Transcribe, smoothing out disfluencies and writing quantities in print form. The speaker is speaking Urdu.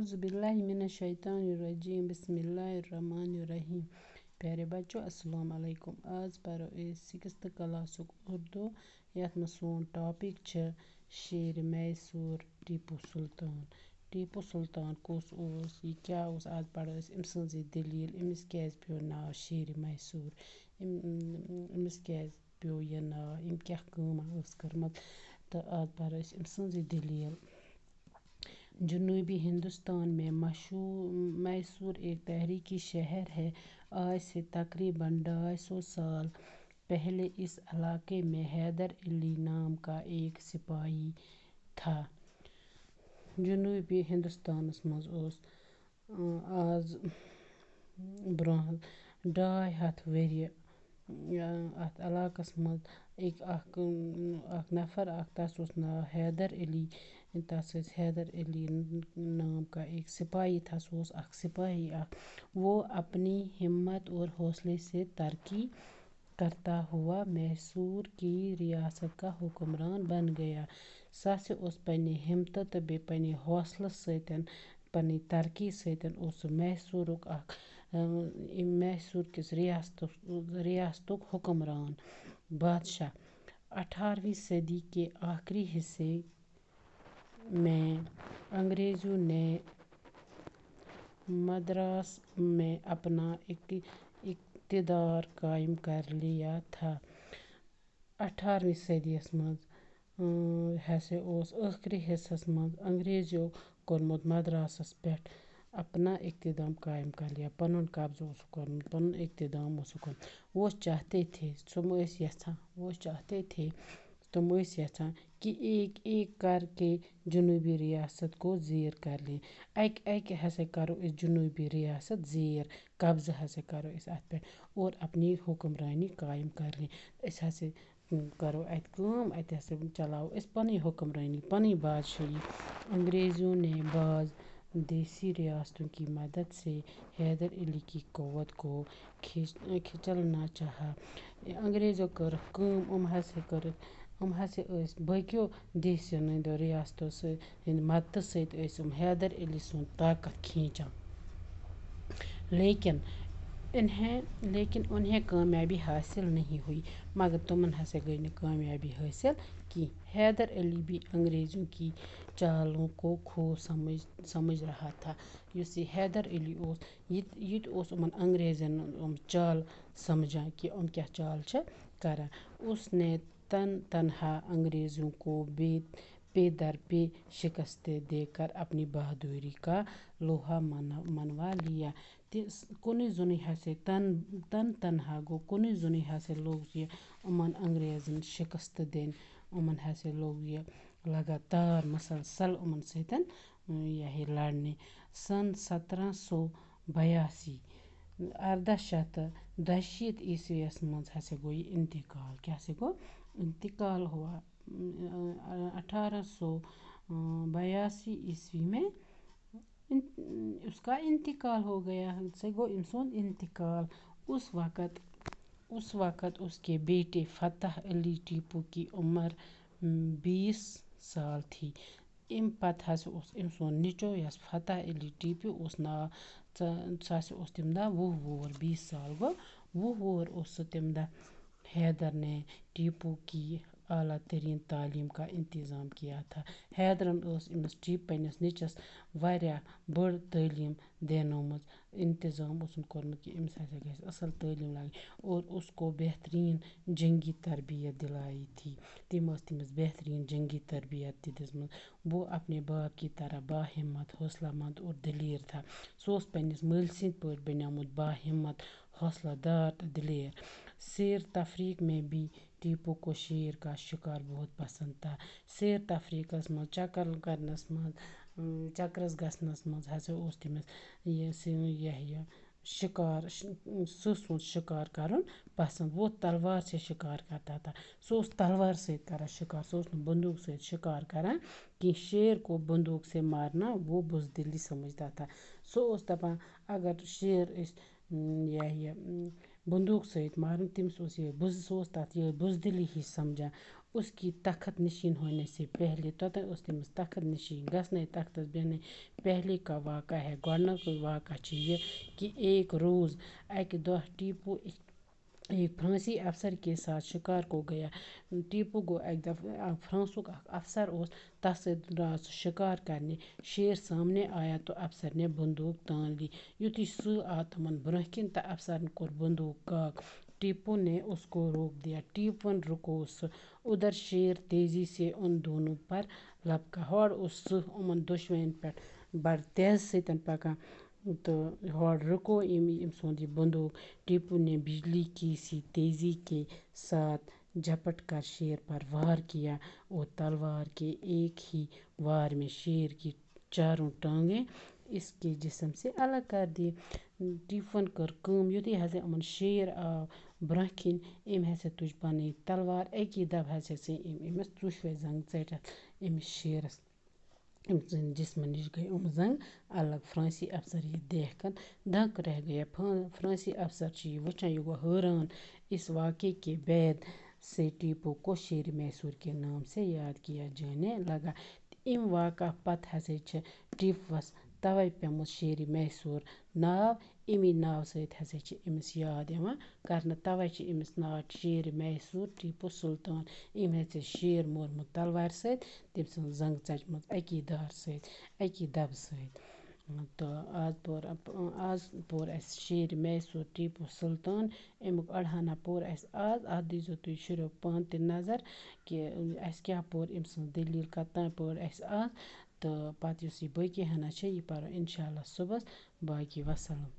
اعوذ باللہ من الشیطان الرجیم بسم اللہ الرحمن الرحیم۔ پیارے بچوں السلام علیکم۔ آز پرو سکستھ کلاسک اردو یتھ میں سون ٹاپک چھ شیر میسور ٹیپو سلطان۔ ٹیپو سلطان کس اوس یہ کیا اوس آز پرو ام سنز دلیل امس کیاز پیو ناو شیر میسور امس کیاز پیو یہ ناو ام کیا کٲما ٲس کٔرمٕژ تہٕ آز پرو ام سنز دلیل۔ جنوبی ہندوستان میں میسور ایک تاریخی شہر ہے۔ آج سے تقریباً 250 سال پہلے اس علاقے میں حیدر علی نام کا ایک سپاہی تھا۔ جنوبی ہندوستانس مز اوس آز برونٛہہ 250 ؤری ات علاقس مز اکھ نفر تس اوس ناو حیدر علی، تس ٲسۍ حیدر علی نام کا ایک سپاہی تھا، سُہ اوس اکھ سپاہی اکھ۔ وہ اپنی ہمت اور حوصلے سے ترقی کرتا ہوا میسور کی ریاست کا حکمران بن گیا۔ سُہ ہسا اوس پننہِ ہمتہٕ تہٕ بیٚیہِ پننہِ حوصلہٕ سۭتۍ پننہِ ترقی سۭتۍ اوس سُہ میسورُک اکھ میسور کِس ریاستُک حکمران بادشاہ۔ 18ویں صدی کے آخری حصے میں انگریزوں نے مدراس میں اپنا اقتدار قائم کر لیا تھا۔ 18ویں صدی یس مز ہسا اوس ٲخری حصس مز انگریزو کوٚرمُت مدراسس پٮ۪ٹھ اپنا اقتدام قائم کر لیا، پنُن قبضہٕ اوسُکھ کوٚرمُت، پنُن اقتدام اوسُکھ کوٚرمُت۔ وہ چاہتے تھے تم ٲسۍ یژھان کہ ایک ایک کر کے جنوبی ریاست کو زیر کر لیں۔ اکہ ہسا کرو أسۍ جنوبی ریاست زیر، قبضہٕ ہسا کرو أسۍ اتھ پٮ۪ٹھ اور اپنی حکمرانی قائم کر لیں۔ أسۍ ہسا کرو اتہِ کٲم، اتہِ ہسا چلاوو أسۍ پنٕنۍ حکمرانی، پنٕنۍ بادشاہی۔ انگریزوں نے بعض دیسی ریاستوں کی مدد سے حیدر علی کی قوت کو کھچلنا چاہا۔ انگریزو کٔرٕکھ کٲم، یِم ہسا ٲسۍ باقیو دیسن ہٕنٛدیو ریاستو ہٕنٛدِ مدتہٕ سۭتۍ ٲسۍ یِم حیدر علی سُنٛد طاقت کھینچان، لیکن انہیں کامیابی حاصل نہیں ہوئی۔ مگر تمن ہسا گئی نہٕ کامیابی حاصل کینٛہہ۔ حیدر علی بھی انگریزوں کی چالوں کو خوب سمجھ رہا تھا۔ یُس یہ حیدر علی اوس یہ تہِ اوس یِمن انگریزن چال سمجھان کہ یِم کیٛاہ چال چھِ کران۔ اس نے تنہا انگریزوں کو پے در پے شکستیں دے کر اپنی بہادری کا لوہا منوا لیا۔ کُنُے زوٚنُے ہسا تنہا گوٚو، کُنُے زوٚنُے ہسا لوگ یہ یِمن انگریزن شکست دِنۍ، یِمن ہسا لوگ یہ لگاتار مسلسل یِمن سۭتۍ لڑنہِ۔ سن 1782 عیسوی یس منٛز ہسا گوٚو یہ انتقال۔ کیٛاہ سا گوٚو انتقال ہوا 1882 عیسوی میں اس کا انتقال ہو گیا، سے گو ام سُنٛد انتقال۔ اس وقت اس کے بیٹے فتح علی ٹیپو کی عمر 20 سال تھی۔ ام پتہٕ ہسا اوس ام سُنٛد نیٚچو یس فتح علی ٹیپو اوس ناو، سُہ ہسا اوس تمہِ دۄہ 20 سال گوٚو 20 اوس سُہ تمہِ دۄہ۔ حیدر نے ٹیپو کی اعلیٰ ترین تعلیم کا انتظام کیا تھا۔ حیدرن ٲس پننس نیٚچوِس واریاہ بٔڑ تعلیٖم دینٲومٕژ، انتظام اوسُن کوٚرمُت کہ أمِس ہسا گژھِ اصل تعلیٖم لگٕنۍ اور اس کو بہترین جنگی تربیت دلائی تھی۔ تٔمۍ ٲس تٔمِس بہترین جنگی تربیت تہِ دِژمٕژ۔ وہ اپنے باپ کی طرح باہمت، حوصلہ مند اور دلیر تھا۔ سُہ اوس پننس مٲلۍ سٕنٛدۍ پٲٹھۍ بنیومُت باہمت، حوصلہ دار تہٕ دلیر۔ سیر تفریق میں بھی ٹیپو کو شیر کا شکار بہت پسند تھا۔ سیر تفریقس منٛز، چکرس گژھنس منٛز ہسا اوس تٔمِس سٕہہ شکار کرُن پسند۔ وہ تلوار سے شکار کرتا تھا۔ سُہ اوس تلوار سۭتۍ کران شکار، سُہ اوس نہٕ بندوق سۭتۍ شکار کران کینٛہہ۔ شیر کو بندوق سے مارنا وہ بزدلی سمجھتا تھا۔ سُہ اوس دپان اگر شیر أسۍ بندوق سۭتۍ مارن تٔمِس اوس سُہ اوس تتھ بزدلی ہِش سمجھان اس کی تخت نشین ہونے سے پہلے توتن اس تٔمِس تخت نشین گژھنے تختس بیہنے پہلے کا واقعہ ہے گۄڈنیُکُے واقعہ چھُ یہِ کہ ایک روز اکہِ دۄہ ٹیپو ایک فرانسی افسر کے ساتھ شکار کو گیا ٹیپو گوٚو اکہِ دۄہ فرانسُک اکھ افسر اوس تتھ سۭتۍ درٛاو سُہ شکار کرنہِ شیر سامنے آیا تو افسر نے بندوق تان لی یُتھُے سُہ آو تِمن برٛونٛہہ کِنۍ تہٕ افسرن کوٚر بندوق کاک ٹیپو نے اس کو روک دیا ٹیپوَن رُکو سُہ ادھر شیر تیزی سے ان دونوں پر لپکا ہورٕ اوس سٕہہ یِمن دۄشوٕیَن پٮ۪ٹھ بڑٕ تیزٕ سۭتۍ پکان تہٕ ہورٕ رُکو أمۍ سُنٛد یہِ بندوق ٹیپو نے بجلی کی سی تیزی کے ساتھ جھپٹ کر شیر پر وار کیا اور تلوار کے ایک ہی وار میں شیر کی چاروں ٹانگیں اس کے جسم سے الگ کر دی ٹیپوَن کٔر کٲم یُتھُے ہسا یِمن شیر آو برٛونٛہہ کِنۍ أمۍ ہسا تُج پنٕنۍ تلوار اکی دب ہسا أمۍ أمِس ژُشوَے زنٛگہٕ ژٔٹِتھ أمِس شیرس أمۍ سٕنٛدِ جسمہٕ نِش گٔے زنٛگہٕ الگ فرانسی افسر یہ دیکھ کر دنگ رہ گیا فرانسی افسر چھُ یہِ وٕچھان یہِ گوٚو حٲران اس واقعے کے بعد سے ٹیپو کو شیر میسور کے نام سے یاد کیا جانے لگا اَمہِ واقعہ پتہٕ ہسا چھِ ٹیپوَس تَوَے پیوٚمُت شیرِ میسور ناو اَمی ناو سۭتۍ ہسا چھِ أمِس یاد یِوان کرنہٕ تَوَے چھِ أمِس ناو شیرِ میسور ٹیپو سُلطان أمۍ ہسا شیر مورمُت تلوارِ سۭتۍ تٔمۍ سٕنٛز زنٛگ ژَجمٕژ اکی دارِ سۭتۍ اکی دبہٕ سۭتۍ تہٕ آز پوٚر اَسہِ شیرِ میسور ٹیپو سُلطان اَمیُک اڑہانہ پوٚر اَسہِ آز اَتھ دیٖزیو تُہۍ شُریو پانہٕ تہِ نظر کہِ اَسہِ کیٛاہ پوٚر أمۍ سٕنٛز دٔلیٖل کَتام پٔر اَسہِ آز تہٕ پَتہٕ یُس یہِ باقی ہنا چھِ یہِ پَرو اِنشاء اللہ صُبحس باقی وَسَلام